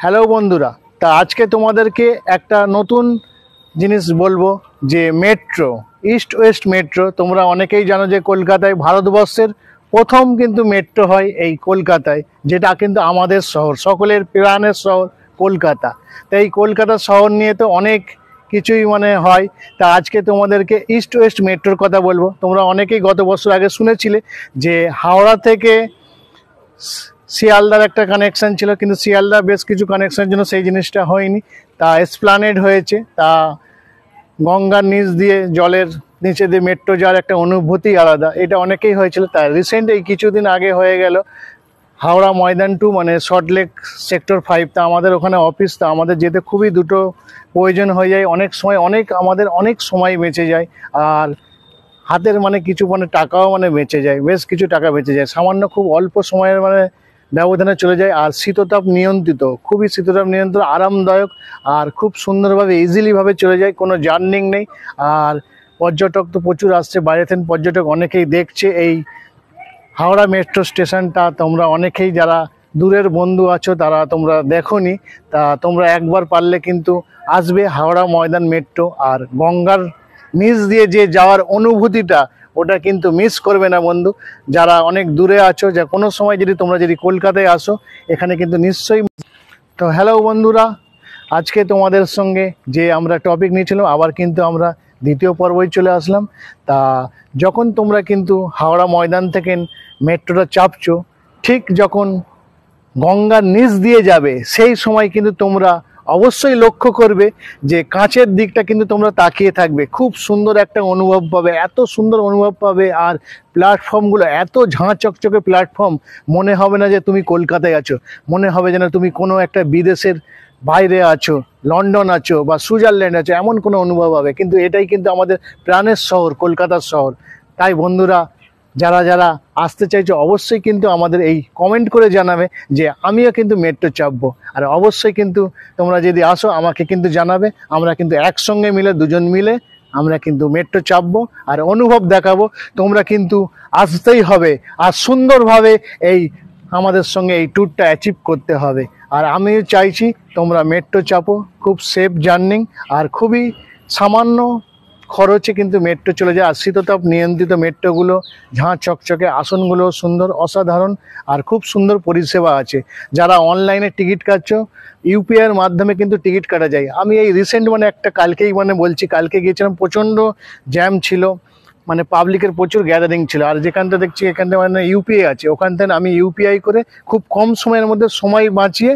Hello বন্ধুরা, তা আজকে তোমাদেরকে একটা নতুন জিনিস বলবো যে মেট্রো, ইস্ট ওয়েস্ট মেট্রো। তোমরা অনেকেই জানো যে কলকাতায় ভারতবর্ষের প্রথম কিন্তু মেট্রো হয় এই কলকাতায়, যেটা কিন্তু আমাদের শহর, সকলের প্রাণের শহর কলকাতা। তাই এই কলকাতা শহর নিয়ে তো অনেক কিছুই হয়। তা আজকে তোমাদেরকে ইস্ট ওয়েস্ট মেট্রোর কথা বলবো। তোমরা অনেকেই গত বছর আগে শুনেছিলে যে হাওড়া থেকে শিয়ালদার একটা কানেকশান ছিল, কিন্তু শিয়ালদা বেশ কিছু কানেকশানের জন্য সেই জিনিসটা হয়নি। তা এসপ্লানেড হয়েছে। তা গঙ্গার নিচ দিয়ে, জলের নিচে দিয়ে মেট্রো যাওয়ার একটা অনুভূতি আলাদা, এটা অনেকেই হয়েছিল। তাই রিসেন্ট এই কিছুদিন আগে হয়ে গেল হাওড়া ময়দান টু সল্টলেক সেক্টর 5। তা আমাদের ওখানে অফিস, তা আমাদের যেতে খুবই দুটো প্রয়োজন হয়ে যায়। অনেক সময় আমাদের অনেক সময় বেঁচে যায়, আর হাতের কিছু টাকাও বেঁচে যায়, বেশ কিছু টাকা বেঁচে যায়, সামান্য খুব অল্প সময়ের ব্যবধানে চলে যায়। আর শীততাপ নিয়ন্ত্রিত, খুবই শীততাপ নিয়ন্ত্রিত, আরামদায়ক, আর খুব সুন্দরভাবে ইজিলিভাবে চলে যায়, কোনো জার্নিং নেই। আর পর্যটক তো প্রচুর আসছে, বাইরে থেকে পর্যটক অনেকেই দেখছে এই হাওড়া মেট্রো স্টেশনটা। তোমরা অনেকেই যারা দূরের বন্ধু আছো তারা তোমরা দেখোনি, তা তোমরা একবার পারলে কিন্তু আসবে হাওড়া ময়দান মেট্রো। আর গঙ্গার নিচ দিয়ে যে যাওয়ার অনুভূতিটা, ওটা কিন্তু মিস করবে না বন্ধু। যারা অনেক দূরে আছো, যা কোনো সময় তোমরা যদি কলকাতায় আসো, এখানে কিন্তু নিশ্চয়ই। তো হ্যালো বন্ধুরা, আজকে তোমাদের সঙ্গে যে আমরা টপিক নিয়েছিলাম, আবার কিন্তু আমরা দ্বিতীয় পর্বই চলে আসলাম। তা যখন তোমরা কিন্তু হাওড়া ময়দান থেকে মেট্রোটা চাপছো, ঠিক যখন গঙ্গার নিচ দিয়ে যাবে, সেই সময় কিন্তু তোমরা অবশ্যই লক্ষ্য করবে যে কাছের দিকটা কিন্তু তোমরা তাকিয়ে থাকবে। খুব সুন্দর একটা অনুভব পাবে, এত সুন্দর অনুভব পাবে। আর প্ল্যাটফর্মগুলো এত ঝাঁ চকচকে প্ল্যাটফর্ম, মনে হবে না যে তুমি কলকাতায় আছো, মনে হবে যেন তুমি কোনো একটা বিদেশের বাইরে আছো, লন্ডন আছো বা সুইজারল্যান্ড আছো, এমন কোনো অনুভব হবে। কিন্তু এটাই কিন্তু আমাদের প্রাণের শহর, কলকাতার শহর। তাই বন্ধুরা, যারা যারা আসতে চাইছো, অবশ্যই কিন্তু আমাদের এই কমেন্ট করে জানাবে যে আমিও কিন্তু মেট্রো চাপবো। আর অবশ্যই কিন্তু তোমরা যদি আসো, আমাকে কিন্তু জানাবে, আমরা কিন্তু একসঙ্গে মিলে, দুজন মিলে আমরা কিন্তু মেট্রো চাপবো আর অনুভব দেখাবো। তোমরা কিন্তু আসতেই হবে, আর সুন্দরভাবে এই আমাদের সঙ্গে এই ট্যুরটা অ্যাচিভ করতে হবে। আর আমিও চাইছি তোমরা মেট্রো চাপো, খুব সেফ জার্নি, আর খুবই সামান্য খরচে কিন্তু মেট্রো চলে যায়। আর শীততাপ নিয়ন্ত্রিত মেট্রোগুলো, ঝাঁ চকচকে, আসনগুলো সুন্দর, অসাধারণ, আর খুব সুন্দর পরিষেবা আছে। যারা অনলাইনে টিকিট কাটছো, ইউপিআইয়ের মাধ্যমে কিন্তু টিকিট কাটা যায়। আমি এই রিসেন্ট একটা কালকেই বলছি, কালকে গিয়েছিলাম, প্রচণ্ড জ্যাম ছিল, পাবলিকের প্রচুর গ্যাদারিং ছিল। আর যেখানটা দেখছি এখান থেকে ইউপিআই আছে, ওখান থেকে আমি ইউপিআই করে খুব কম সময়ের মধ্যে সময় বাঁচিয়ে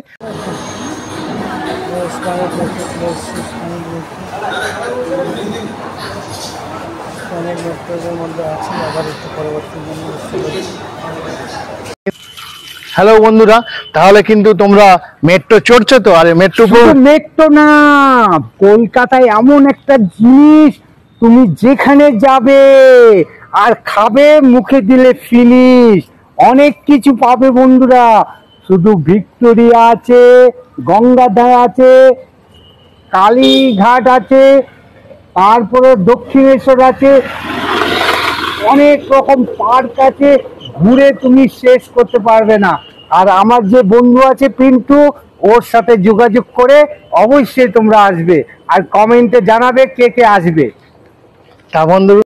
হ্যালো বন্ধুরা, তাহলে কিন্তু তোমরা মেট্রো চড়ছো তো? আর মেট্রো না, কলকাতায় এমন একটা জিনিস, তুমি যেখানে যাবে আর খাবে, মুখে দিলে ফিনিশ, অনেক কিছু পাবে বন্ধুরা। শুধু ভিক্টোরিয়া আছে, গঙ্গাধার আছে, কালীঘাট আছে, তারপরে দক্ষিণেশ্বর আছে, অনেক রকম পার্ক আছে, ঘুরে তুমি শেষ করতে পারবে না। আর আমার যে বন্ধু আছে পিন্টু, ওর সাথে যোগাযোগ করে অবশ্যই তোমরা আসবে, আর কমেন্টে জানাবে কে কে আসবে। তা বন্ধু